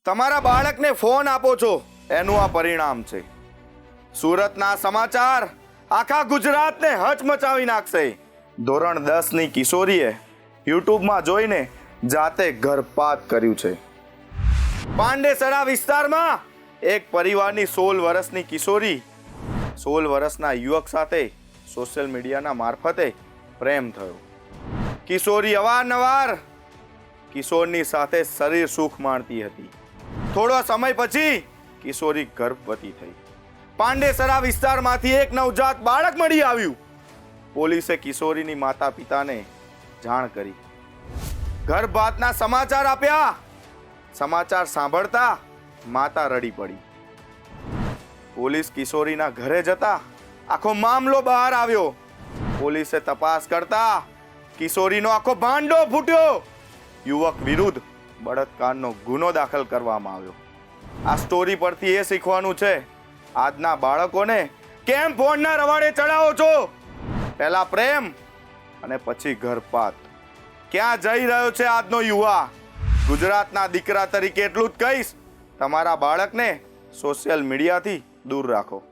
તમારા બાળકને ફોન આપો છો એનું આ પરિણામ છે. સુરતના સમાચાર આખા ગુજરાતને હચમચાવી નાખશે. ધોરણ 10 ની કિશોરીએ યુટ્યુબમાં જોઈને જાતે ગર્ભપાત કર્યું છે. પાંડેસરા વિસ્તારમાં એક પરિવારની 16 વર્ષની કિશોરી 16 વર્ષના યુવક સાથે સોશિયલ મીડિયાના મારફતે પ્રેમ થયો. કિશોરી અવારનવાર કિશોરની સાથે શરીર સુખ માણતી હતી. થોડો સમય પછી કિશોરી ગર્ભવતી થઈ. પાંડેસરા વિસ્તારમાંથી એક નવજાત બાળક મળી આવ્યું. પોલીસે કિશોરીની માતા પિતાને જાણ કરી. ગર્ભપાતના સમાચાર આપ્યા. સમાચાર સાંભળતા માતા રડી પડી. પોલીસ કિશોરીના ઘરે જતા આખો મામલો બહાર આવ્યો. પોલીસે તપાસ કરતા કિશોરીનો આખો ભાંડો ફૂટ્યો. યુવક વિરુદ્ધ બળાત્કારનો ગુનો દાખલ કરવામાં આવ્યો. આ સ્ટોરી પરથી એ શીખવાનું છે, આજના બાળકોને કેમ ફોનના રવાડે ચડાવો છો? પહેલા પ્રેમ અને પછી ગર્ભપાત. ક્યાં જઈ રહ્યો છે આજનો યુવા? ગુજરાતના દીકરા તરીકે એટલું જ કહીશ, તમારા બાળકને સોશિયલ મીડિયાથી દૂર રાખો.